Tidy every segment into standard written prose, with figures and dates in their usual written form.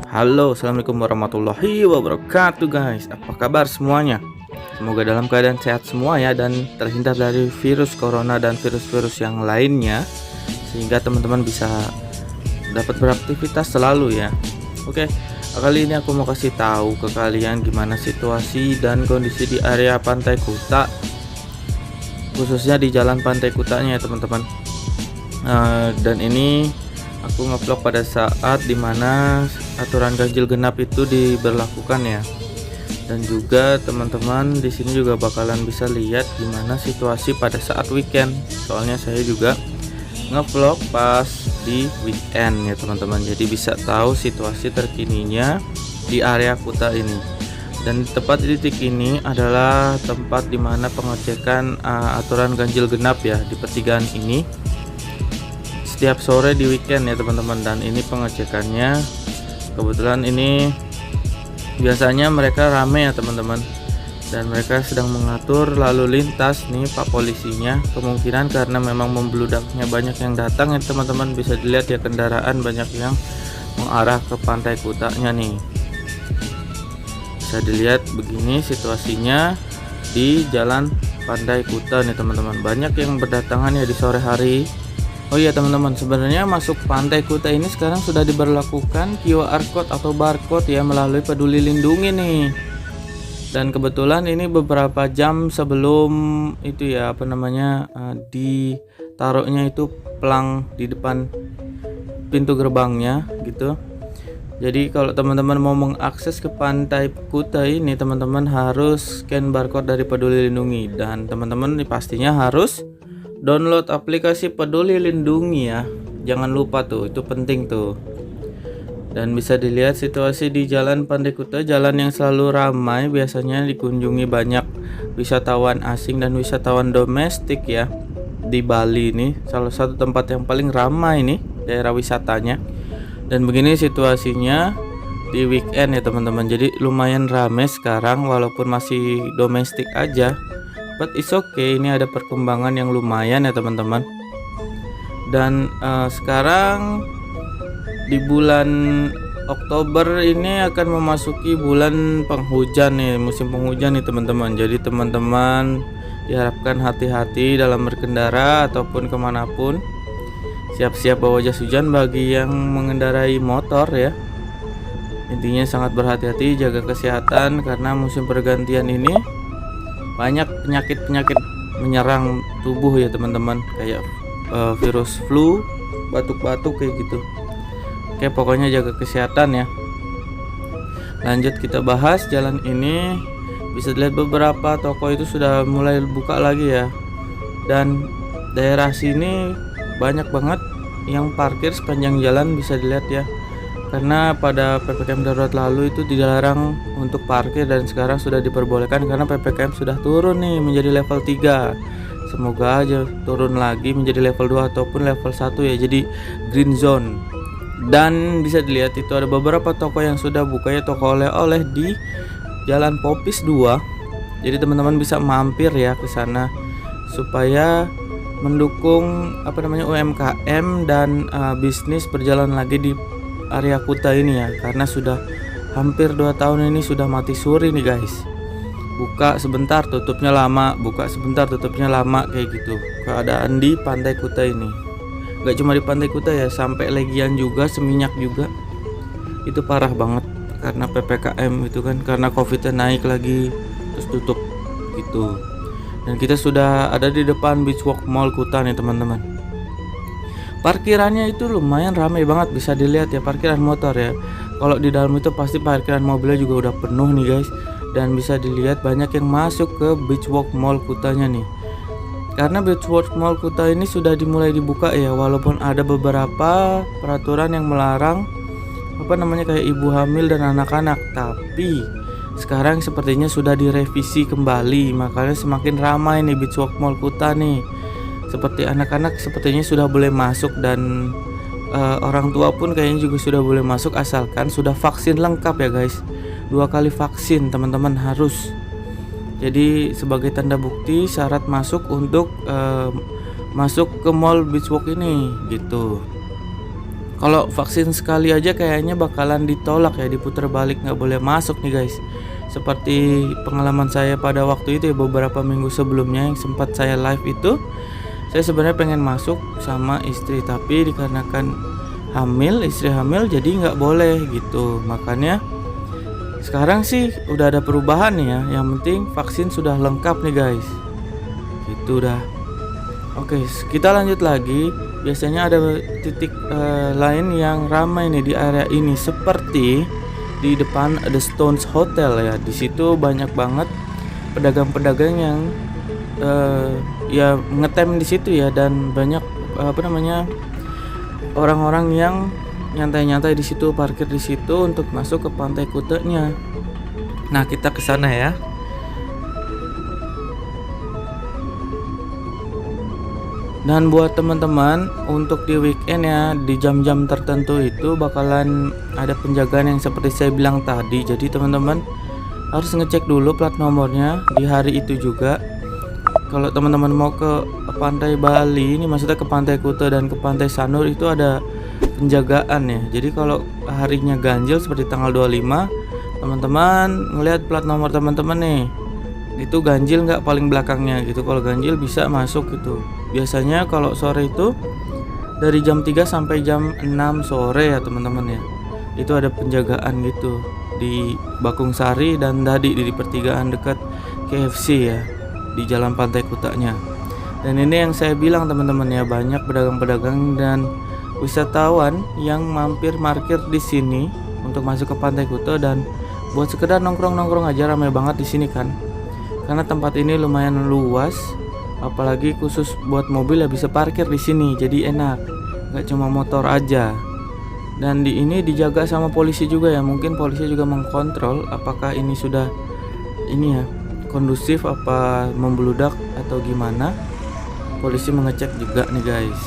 Halo, assalamualaikum warahmatullahi wabarakatuh guys. Apa kabar semuanya? Semoga dalam keadaan sehat semua ya, dan terhindar dari virus corona dan virus-virus yang lainnya, sehingga teman-teman bisa dapat beraktivitas selalu ya. Oke, kali ini aku mau kasih tahu ke kalian gimana situasi dan kondisi di area Pantai Kuta, khususnya di jalan Pantai Kutanya ya teman-teman. Dan ini aku ngevlog pada saat dimana aturan ganjil genap itu diberlakukan ya, dan juga teman-teman di sini juga bakalan bisa lihat gimana situasi pada saat weekend. Soalnya saya juga ngevlog pas di weekend ya teman-teman, jadi bisa tahu situasi terkininya di area Kuta ini. Dan tepat di titik ini adalah tempat dimana pengecekan aturan ganjil genap ya di pertigaan ini setiap sore di weekend ya teman-teman. Dan ini pengecekannya kebetulan ini biasanya mereka rame ya teman-teman, dan mereka sedang mengatur lalu lintas nih pak polisinya. Kemungkinan karena memang membludaknya banyak yang datang ya teman-teman, bisa dilihat ya kendaraan banyak yang mengarah ke Pantai Kutanya nih. Bisa dilihat begini situasinya di jalan Pantai Kuta nih teman-teman, banyak yang berdatangan ya di sore hari. Oh iya teman-teman, sebenarnya masuk Pantai Kuta ini sekarang sudah diberlakukan QR code atau barcode ya melalui Peduli Lindungi nih. Dan kebetulan ini beberapa jam sebelum itu ya ditaruhnya itu pelang di depan pintu gerbangnya gitu. Jadi kalau teman-teman mau mengakses ke Pantai Kuta ini, teman-teman harus scan barcode dari Peduli Lindungi, dan teman-teman pastinya harus download aplikasi Peduli Lindungi ya. Jangan lupa tuh, itu penting tuh. Dan bisa dilihat situasi di jalan Pantai Kuta, jalan yang selalu ramai, biasanya dikunjungi banyak wisatawan asing dan wisatawan domestik ya. Di Bali ini salah satu tempat yang paling ramai nih daerah wisatanya. Dan begini situasinya di weekend ya teman-teman, jadi lumayan ramai sekarang walaupun masih domestik aja, but it's okay, ini ada perkembangan yang lumayan ya teman-teman. Dan sekarang di bulan Oktober ini akan memasuki bulan penghujan nih, musim penghujan nih teman-teman. Jadi teman-teman diharapkan hati-hati dalam berkendara ataupun kemanapun. Siap-siap bawa jas hujan bagi yang mengendarai motor ya. Intinya sangat berhati-hati, jaga kesehatan karena musim pergantian ini banyak penyakit-penyakit menyerang tubuh ya teman-teman, kayak virus flu, batuk-batuk kayak gitu. Oke, pokoknya jaga kesehatan ya. Lanjut kita bahas jalan ini. Bisa dilihat beberapa toko itu sudah mulai buka lagi ya. Dan daerah sini banyak banget yang parkir sepanjang jalan, bisa dilihat ya. Karena pada PPKM darurat lalu itu dilarang untuk parkir, dan sekarang sudah diperbolehkan karena PPKM sudah turun nih menjadi level 3. Semoga aja turun lagi menjadi level 2 ataupun level 1 ya, jadi green zone. Dan bisa dilihat itu ada beberapa toko yang sudah buka ya, toko oleh-oleh di Jalan Popis 2. Jadi teman-teman bisa mampir ya ke sana supaya mendukung UMKM dan bisnis berjalan lagi di area Kuta ini ya, karena sudah hampir 2 tahun ini sudah mati suri nih guys. Buka sebentar tutupnya lama, buka sebentar tutupnya lama, kayak gitu keadaan di Pantai Kuta ini. Gak cuma di Pantai Kuta ya, sampai Legian juga, Seminyak juga itu parah banget karena PPKM itu kan, karena COVID-nya naik lagi terus tutup gitu. Dan kita sudah ada di depan Beachwalk Mall Kuta nih teman-teman. Parkirannya itu lumayan ramai banget, bisa dilihat ya, parkiran motor ya. Kalau di dalam itu pasti parkiran mobilnya juga udah penuh nih guys. Dan bisa dilihat banyak yang masuk ke Beachwalk Mall Kutanya nih. Karena Beachwalk Mall Kuta ini sudah dimulai dibuka ya, walaupun ada beberapa peraturan yang melarang kayak ibu hamil dan anak-anak, tapi sekarang sepertinya sudah direvisi kembali, makanya semakin ramai nih Beachwalk Mall Kuta nih. Seperti anak-anak sepertinya sudah boleh masuk, dan orang tua pun kayaknya juga sudah boleh masuk asalkan sudah vaksin lengkap ya guys. 2 kali vaksin teman-teman harus. Jadi sebagai tanda bukti syarat masuk untuk masuk ke Mall Beachwalk ini gitu. Kalau vaksin sekali aja kayaknya bakalan ditolak ya, diputar balik, nggak boleh masuk nih guys. Seperti pengalaman saya pada waktu itu ya, beberapa minggu sebelumnya yang sempat saya live itu, saya sebenarnya pengen masuk sama istri, tapi dikarenakan istri hamil, jadi nggak boleh gitu. Makanya sekarang sih udah ada perubahan ya, yang penting vaksin sudah lengkap nih guys. Gitu dah. Oke, kita lanjut lagi. Biasanya ada titik lain yang ramai nih di area ini, seperti di depan The Stones Hotel ya. Di situ banyak banget pedagang-pedagang yang ya ngetem di situ ya, dan banyak orang-orang yang nyantai-nyantai di situ, parkir di situ untuk masuk ke Pantai Kutenya. Nah, kita ke sana ya. Dan buat teman-teman, untuk di weekend ya, di jam-jam tertentu itu bakalan ada penjagaan yang seperti saya bilang tadi. Jadi teman-teman harus ngecek dulu plat nomornya di hari itu juga. Kalau teman-teman mau ke Pantai Bali, ini maksudnya ke Pantai Kuta dan ke Pantai Sanur, itu ada penjagaan ya. Jadi kalau harinya ganjil seperti tanggal 25, teman-teman ngelihat plat nomor teman-teman nih, itu ganjil nggak paling belakangnya gitu. Kalau ganjil bisa masuk gitu. Biasanya kalau sore itu dari jam 3 sampai jam 6 sore ya teman-teman ya. Itu ada penjagaan gitu di Bakung Sari dan tadi di pertigaan dekat KFC ya, di Jalan Pantai Kutanya. Dan ini yang saya bilang teman-teman ya, banyak pedagang-pedagang dan wisatawan yang mampir parkir di sini untuk masuk ke Pantai Kuta dan buat sekedar nongkrong-nongkrong aja. Ramai banget di sini kan. Karena tempat ini lumayan luas, apalagi khusus buat mobil ya, bisa parkir di sini. Jadi enak, nggak cuma motor aja. Dan di ini dijaga sama polisi juga ya. Mungkin polisi juga mengkontrol apakah ini sudah kondusif, apa membludak atau gimana. Polisi mengecek juga nih guys.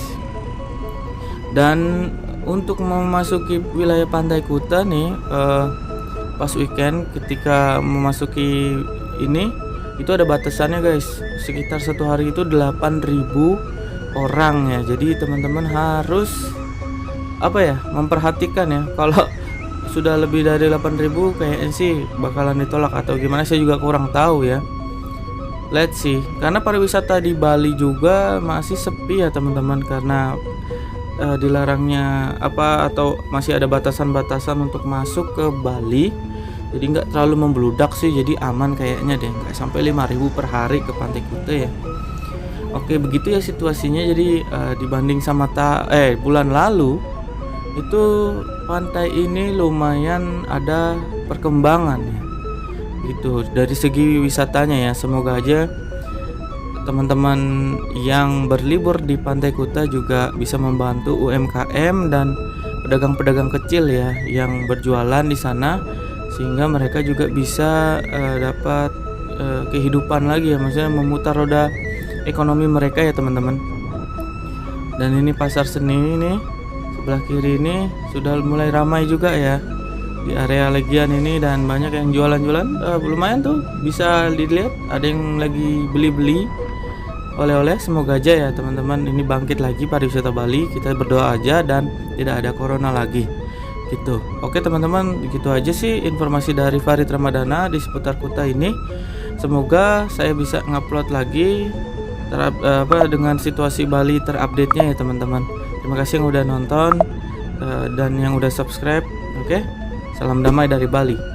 Dan untuk memasuki wilayah Pantai Kuta nih pas weekend, ketika memasuki ini itu ada batasannya guys. Sekitar satu hari itu 8.000 orang ya. Jadi teman-teman harus memperhatikan ya. Kalau sudah lebih dari 8.000 kayaknya sih bakalan ditolak atau gimana, saya juga kurang tahu ya. Let's see. Karena pariwisata di Bali juga masih sepi ya teman-teman, karena dilarangnya atau masih ada batasan-batasan untuk masuk ke Bali. Jadi nggak terlalu membludak sih, jadi aman kayaknya deh, nggak sampai 5.000 per hari ke Pantai Kuta ya. Oke, begitu ya situasinya. Jadi dibanding sama bulan lalu itu pantai ini lumayan ada perkembangan ya, gitu dari segi wisatanya ya. Semoga aja teman-teman yang berlibur di Pantai Kuta juga bisa membantu UMKM dan pedagang-pedagang kecil ya yang berjualan di sana, sehingga mereka juga bisa dapat kehidupan lagi ya, maksudnya memutar roda ekonomi mereka ya teman-teman. Dan ini pasar seni ini sebelah kiri ini sudah mulai ramai juga ya di area Legian ini, dan banyak yang jualan-jualan. Lumayan tuh, bisa dilihat ada yang lagi beli-beli oleh-oleh. Semoga aja ya teman-teman ini bangkit lagi pariwisata Bali. Kita berdoa aja dan tidak ada corona lagi gitu. Oke teman-teman, begitu aja sih informasi dari Farid Ramadana di seputar Kuta ini. Semoga saya bisa ngupload lagi dengan situasi Bali terupdate-nya ya teman-teman. Terima kasih yang udah nonton dan yang udah subscribe. Oke, salam damai dari Bali.